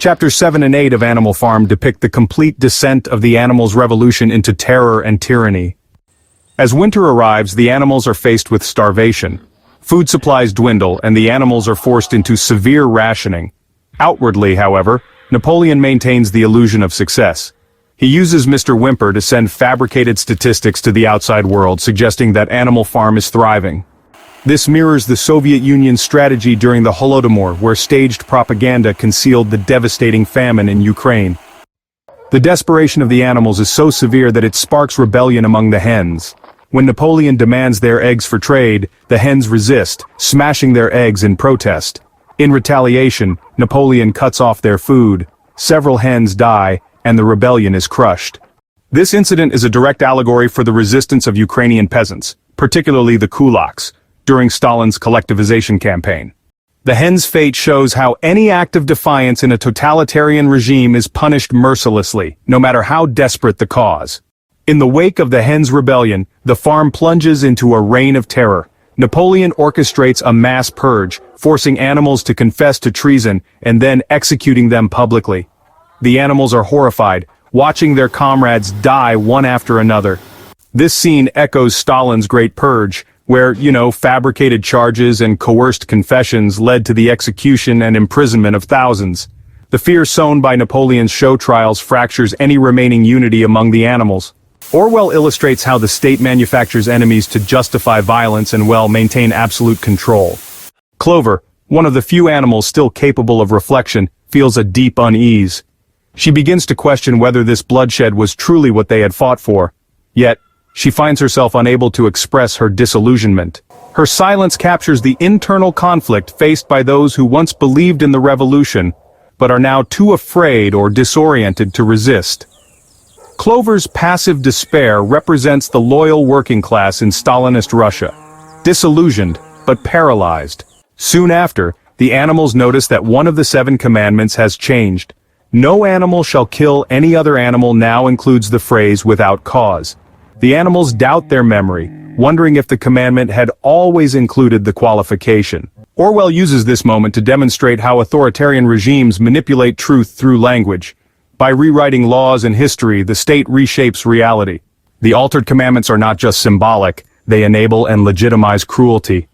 Chapters 7 and 8 of Animal Farm depict the complete descent of the animals' revolution into terror and tyranny. As winter arrives, the animals are faced with starvation. Food supplies dwindle, and the animals are forced into severe rationing. Outwardly, however, Napoleon maintains the illusion of success. He uses Mr. Whymper to send fabricated statistics to the outside world, suggesting that Animal Farm is thriving. This mirrors the Soviet Union's strategy during the Holodomor, where staged propaganda concealed the devastating famine in Ukraine. The desperation of the animals is so severe that it sparks rebellion among the hens. When Napoleon demands their eggs for trade, the hens resist, smashing their eggs in protest. In retaliation, Napoleon cuts off their food. Several hens die, and the rebellion is crushed. This incident is a direct allegory for the resistance of Ukrainian peasants, particularly the kulaks, during Stalin's collectivization campaign. The hen's fate shows how any act of defiance in a totalitarian regime is punished mercilessly, no matter how desperate the cause. In the wake of the hens' rebellion, the farm plunges into a reign of terror. Napoleon orchestrates a mass purge, forcing animals to confess to treason and then executing them publicly. The animals are horrified, watching their comrades die one after another. This scene echoes Stalin's Great Purge, where, fabricated charges and coerced confessions led to the execution and imprisonment of thousands. The fear sown by Napoleon's show trials fractures any remaining unity among the animals. Orwell illustrates how the state manufactures enemies to justify violence and, maintain absolute control. Clover, one of the few animals still capable of reflection, feels a deep unease. She begins to question whether this bloodshed was truly what they had fought for. Yet, she finds herself unable to express her disillusionment. Her silence captures the internal conflict faced by those who once believed in the revolution, but are now too afraid or disoriented to resist. Clover's passive despair represents the loyal working class in Stalinist Russia, disillusioned but paralyzed. Soon after, the animals notice that one of the 7 commandments has changed. No animal shall kill any other animal now includes the phrase without cause. The animals doubt their memory, wondering if the commandment had always included the qualification. Orwell uses this moment to demonstrate how authoritarian regimes manipulate truth through language. By rewriting laws and history, the state reshapes reality. The altered commandments are not just symbolic, they enable and legitimize cruelty.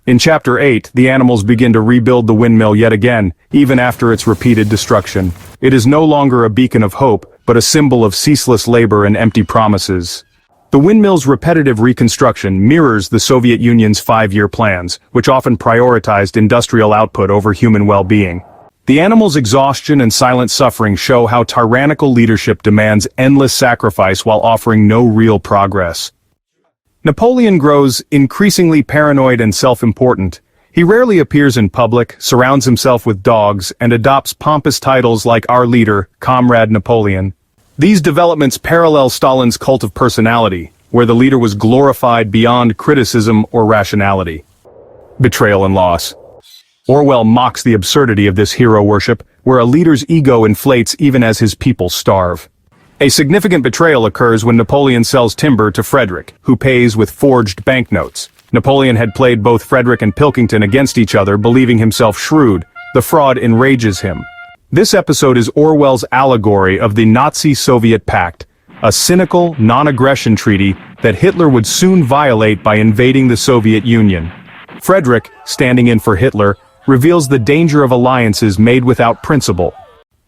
In Chapter 8, the animals begin to rebuild the windmill yet again, even after its repeated destruction. It is no longer a beacon of hope, but a symbol of ceaseless labor and empty promises. The windmill's repetitive reconstruction mirrors the Soviet Union's 5-year plans, which often prioritized industrial output over human well-being. The animals' exhaustion and silent suffering show how tyrannical leadership demands endless sacrifice while offering no real progress. Napoleon grows increasingly paranoid and self-important. He rarely appears in public, surrounds himself with dogs, and adopts pompous titles like our leader, Comrade Napoleon. These developments parallel Stalin's cult of personality, where the leader was glorified beyond criticism or rationality. Betrayal and loss. Orwell mocks the absurdity of this hero worship, where a leader's ego inflates even as his people starve. A significant betrayal occurs when Napoleon sells timber to Frederick, who pays with forged banknotes. Napoleon had played both Frederick and Pilkington against each other, believing himself shrewd. The fraud enrages him. This episode is Orwell's allegory of the Nazi-Soviet Pact, a cynical, non-aggression treaty that Hitler would soon violate by invading the Soviet Union. Frederick, standing in for Hitler, reveals the danger of alliances made without principle.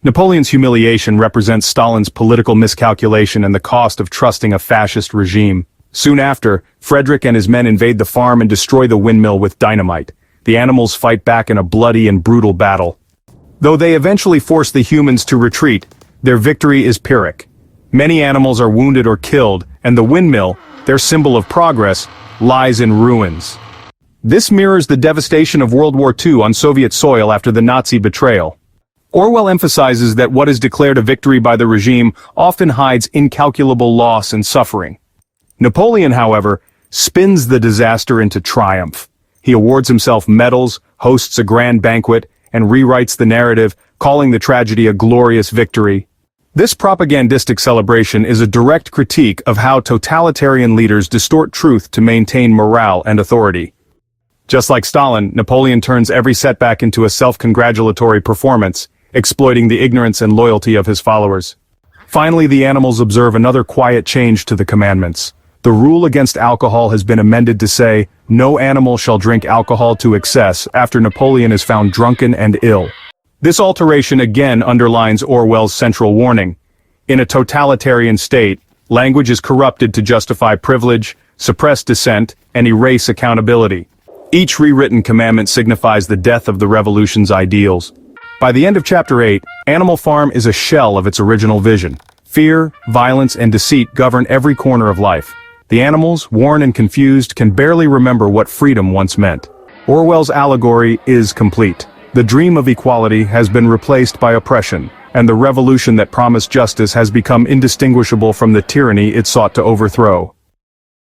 Napoleon's humiliation represents Stalin's political miscalculation and the cost of trusting a fascist regime. Soon after, Frederick and his men invade the farm and destroy the windmill with dynamite. The animals fight back in a bloody and brutal battle. Though they eventually force the humans to retreat, their victory is Pyrrhic. Many animals are wounded or killed, and the windmill, their symbol of progress, lies in ruins. This mirrors the devastation of World War II on Soviet soil after the Nazi betrayal. Orwell emphasizes that what is declared a victory by the regime often hides incalculable loss and suffering. Napoleon, however, spins the disaster into triumph. He awards himself medals, hosts a grand banquet, and rewrites the narrative, calling the tragedy a glorious victory. This propagandistic celebration is a direct critique of how totalitarian leaders distort truth to maintain morale and authority. Just like Stalin, Napoleon turns every setback into a self-congratulatory performance. exploiting the ignorance and loyalty of his followers. Finally, the animals observe another quiet change to the commandments. The rule against alcohol has been amended to say, "No animal shall drink alcohol to excess," after Napoleon is found drunken and ill. This alteration again underlines Orwell's central warning. In a totalitarian state, language is corrupted to justify privilege, suppress dissent, and erase accountability. Each rewritten commandment signifies the death of the revolution's ideals. By the end of Chapter 8, Animal Farm is a shell of its original vision. Fear, violence, and deceit govern every corner of life. The animals, worn and confused, can barely remember what freedom once meant. Orwell's allegory is complete. The dream of equality has been replaced by oppression, and the revolution that promised justice has become indistinguishable from the tyranny it sought to overthrow.